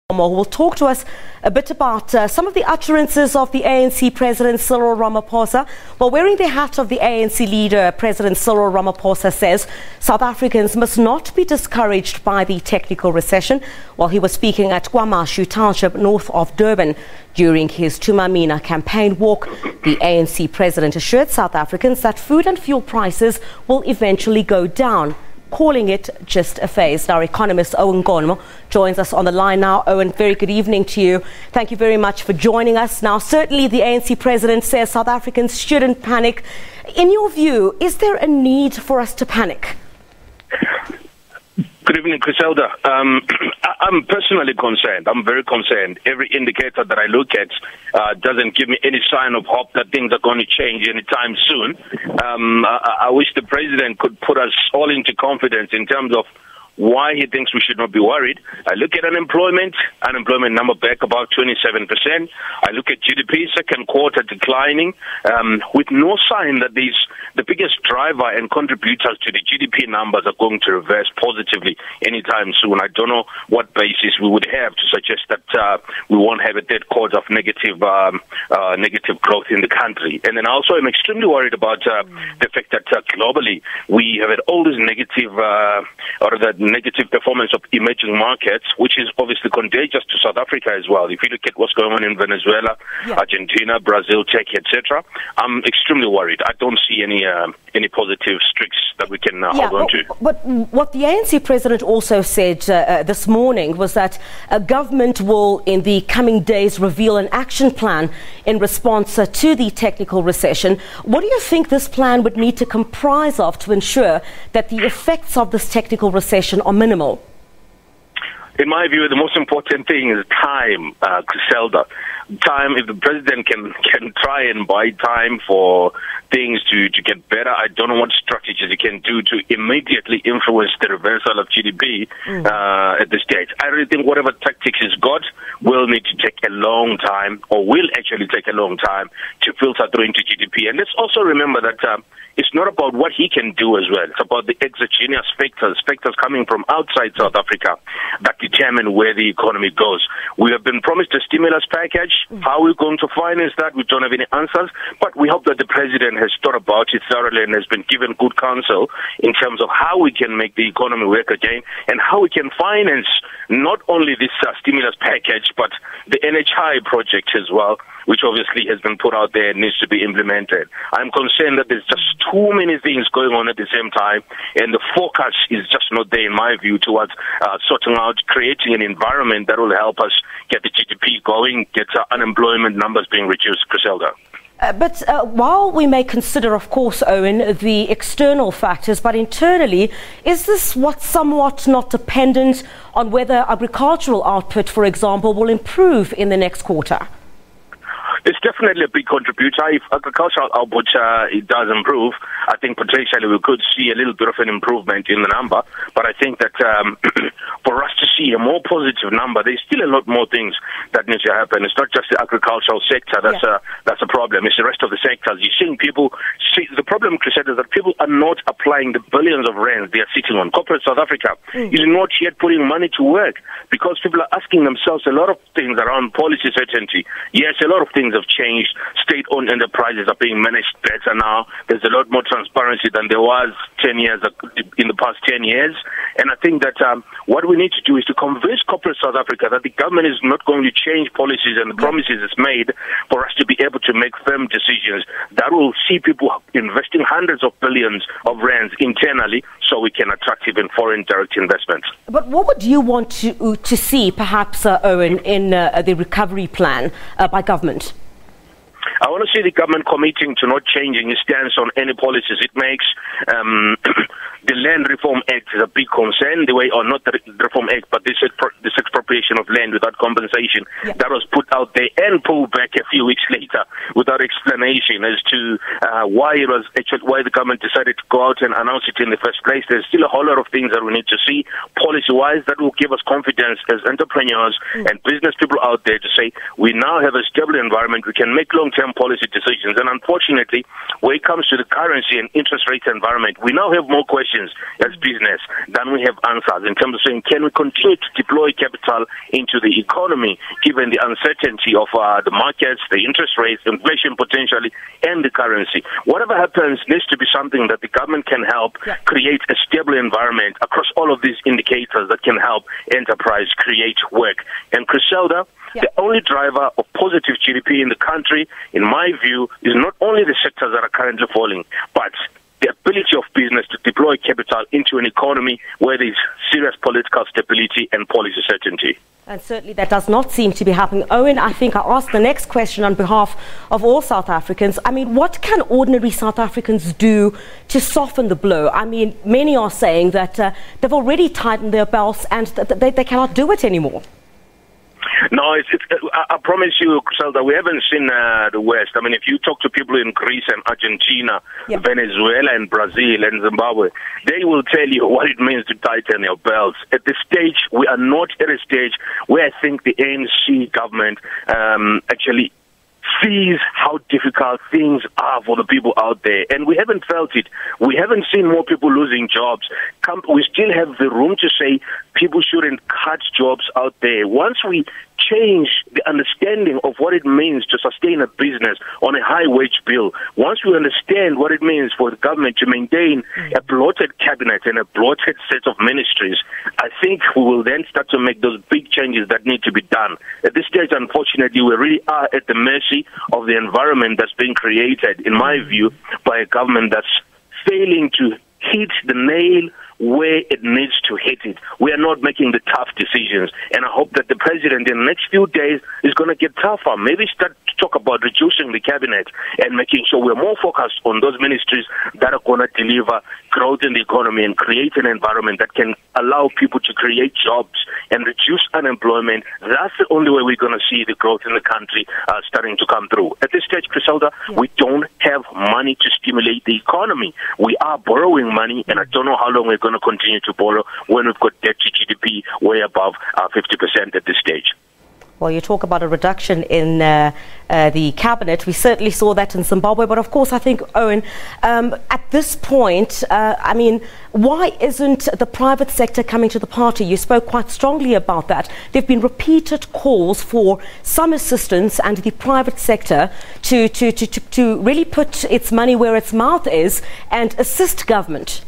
Who will talk to us a bit about some of the utterances of the ANC President Cyril Ramaphosa. Well, wearing the hat of the ANC leader, President Cyril Ramaphosa says South Africans must not be discouraged by the technical recession. While he was speaking at KwaMashu township north of Durban during his Thuma Mina Campaign walk, the ANC President assured South Africans that food and fuel prices will eventually go down, calling it just a phase. Our economist Owen Nkomo joins us on the line now. Owen, very good evening to you. Thank you very much for joining us. Now, certainly the ANC president says South Africans shouldn't panic. In your view, is there a need for us to panic? Good evening, Griselda. I'm personally concerned. I'm very concerned. Every indicator that I look at doesn't give me any sign of hope that things are going to change anytime soon. I wish the president could put us all into confidence in terms of why he thinks we should not be worried. I look at unemployment number back about 27%. I look at GDP, second quarter declining, with no sign that the biggest driver and contributors to the GDP numbers are going to reverse positively anytime soon. I don't know what basis we would have to suggest that we won't have a third quarter of negative growth in the country. And then also I'm extremely worried about the fact that globally we have had all this negative negative performance of emerging markets, which is obviously contagious to South Africa as well. If you look at what's going on in Venezuela, Argentina, Brazil, Turkey, etc., I'm extremely worried. I don't see any positive streaks that we can hold on to. But what the ANC president also said this morning was that government will, in the coming days, reveal an action plan in response to the technical recession. What do you think this plan would need to comprise of to ensure that the effects of this technical recession are minimal? In my view, the most important thing is time, Griselda. Time, if the president can try and buy time for things to get better, I don't know what strategies he can do to immediately influence the reversal of GDP at this stage. I really think whatever tactics he's got will need to take a long time, or will actually take a long time, to filter through into GDP. And let's also remember that it's not about what he can do as well. It's about the exogenous factors coming from outside South Africa that determine where the economy goes. We have been promised a stimulus package. How we're going to finance that, we don't have any answers. But we hope that the president has thought about it thoroughly and has been given good counsel in terms of how we can make the economy work again and how we can finance not only this stimulus package, but the NHI project as well, which obviously has been put out there and needs to be implemented. I'm concerned that there's just too many things going on at the same time, and the focus is just not there, in my view, towards sorting out, creating an environment that will help us get the GDP going, get unemployment numbers being reduced, Griselda. But while we may consider, of course, Owen, the external factors, but internally, is this somewhat not dependent on whether agricultural output, for example, will improve in the next quarter? It's definitely a big contributor. If agricultural output it does improve, I think potentially we could see a little bit of an improvement in the number. But I think that for us to see a more positive number, there's still a lot more things that need to happen. It's not just the agricultural sector that's a problem. It's the rest of the sectors. You're seeing people see the problem, Chris, is that people are not applying the billions of rands they are sitting on. Corporate South Africa is not yet putting money to work because people are asking themselves a lot of things around policy certainty. Yes, a lot of things have changed. State-owned enterprises are being managed better now. There's a lot more transparency than there was 10 years in the past 10 years. And I think that what we need to do is to convince corporate South Africa that the government is not going to change policies and the promises it's made for us to be able to make firm decisions that will see people investing hundreds of billions of rands internally so we can attract even foreign direct investments. But what would you want to see, perhaps, Owen, in the recovery plan by government? I want to see the government committing to not changing its stance on any policies it makes. The Land Reform Act is a big concern, not the Reform Act, but this expropriation of land without compensation that was put out there and pulled back a few weeks later without explanation as to why the government decided to go out and announce it in the first place. There's still a whole lot of things that we need to see policy-wise that will give us confidence as entrepreneurs and business people out there to say we now have a stable environment, we can make long-term policy decisions. And unfortunately, when it comes to the currency and interest rate environment, we now have more questions questions as business than we have answers in terms of saying, can we continue to deploy capital into the economy given the uncertainty of the markets, the interest rates, inflation potentially, and the currency? Whatever happens needs to be something that the government can help create a stable environment across all of these indicators that can help enterprise create work. And Griselda, the only driver of positive GDP in the country, in my view, is not only the sectors that are currently falling, but the ability of business to deploy capital into an economy where there is serious political stability and policy certainty. And certainly that does not seem to be happening. Owen, I think I asked the next question on behalf of all South Africans. I mean, what can ordinary South Africans do to soften the blow? I mean, many are saying that they've already tightened their belts and they cannot do it anymore. No, I promise you, Griselda, we haven't seen the West. I mean, if you talk to people in Greece and Argentina, Venezuela and Brazil and Zimbabwe, they will tell you what it means to tighten your belts. At this stage, we are not at a stage where I think the ANC government actually sees how difficult things are for the people out there. And we haven't felt it. We haven't seen more people losing jobs. We still have the room to say people shouldn't cut jobs out there. Once we change the understanding of what it means to sustain a business on a high wage bill, once we understand what it means for the government to maintain a bloated cabinet and a bloated set of ministries, I think we will then start to make those big changes that need to be done. At this stage, unfortunately, we really are at the mercy of the environment that's being created, in my view, by a government that's failing to hit the nail where it needs to hit it. We are not making the tough decisions, and I hope that the president in the next few days is going to get tougher. Maybe start to talk about reducing the cabinet and making sure we're more focused on those ministries that are going to deliver growth in the economy and create an environment that can allow people to create jobs and reduce unemployment. That's the only way we're going to see the growth in the country starting to come through. At this stage, Griselda, we don't have money to stimulate the economy. We are borrowing money, and I don't know how long we're going to continue to borrow when we've got debt to GDP way above 50% at this stage. Well, you talk about a reduction in the cabinet. We certainly saw that in Zimbabwe. But of course, I think, Owen, at this point, I mean, why isn't the private sector coming to the party? You spoke quite strongly about that. There have been repeated calls for some assistance and the private sector to really put its money where its mouth is and assist government.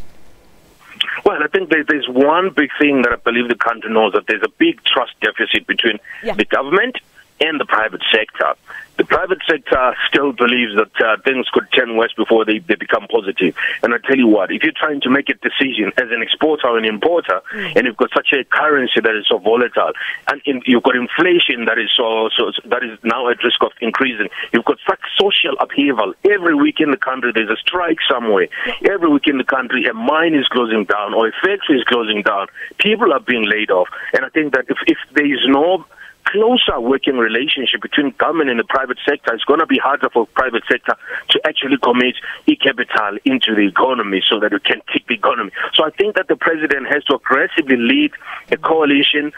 Well, I think there's one big thing that I believe the country knows, that there's a big trust deficit between the government and the private sector. The private sector still believes that things could turn worse before they become positive. And I tell you what, if you're trying to make a decision as an exporter or an importer, and you've got such a currency that is so volatile, and you've got inflation that is that is now at risk of increasing, you've got such social upheaval. Every week in the country there's a strike somewhere. Every week in the country a mine is closing down or a factory is closing down. People are being laid off. And I think that if there is no closer working relationship between government and the private sector, it's going to be harder for private sector to actually commit e-capital into the economy so that it can kick the economy. So I think that the president has to aggressively lead a coalition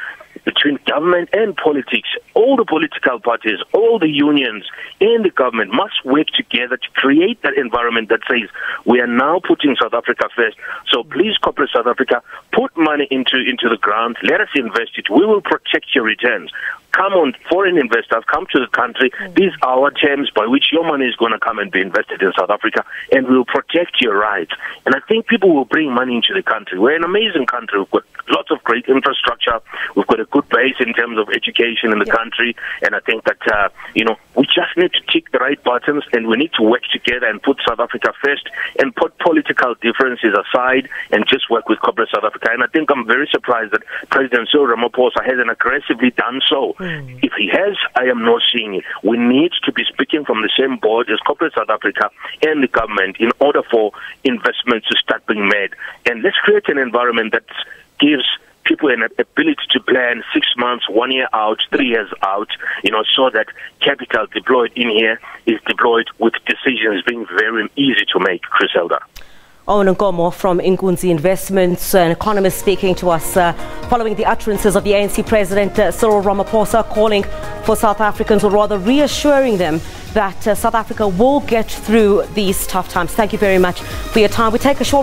between government and politics. All the political parties, all the unions and the government must work together to create that environment that says we are now putting South Africa first. So please, corporate South Africa, put money into the ground. Let us invest it. We will protect your returns. Come on, foreign investors, come to the country. These are our terms by which your money is going to come and be invested in South Africa, and we'll protect your rights. And I think people will bring money into the country. We're an amazing country. We've got lots of great infrastructure. We've got a good base in terms of education in the country. And I think that, we just need to tick the right buttons, and we need to work together and put South Africa first and put political differences aside and just work with corporate South Africa. And I think I'm very surprised that President Cyril Ramaphosa hasn't aggressively done so. If he has, I am not seeing it. We need to be speaking from the same board as corporate South Africa and the government in order for investments to start being made. And let's create an environment that gives people an ability to plan 6 months, 1 year out, 3 years out, so that capital deployed in here is deployed with decisions being very easy to make, Griselda. Owen Nkomo from Inkunzi Investments, an economist speaking to us following the utterances of the ANC President Cyril Ramaphosa calling for South Africans, or rather reassuring them that South Africa will get through these tough times. Thank you very much for your time. We take a short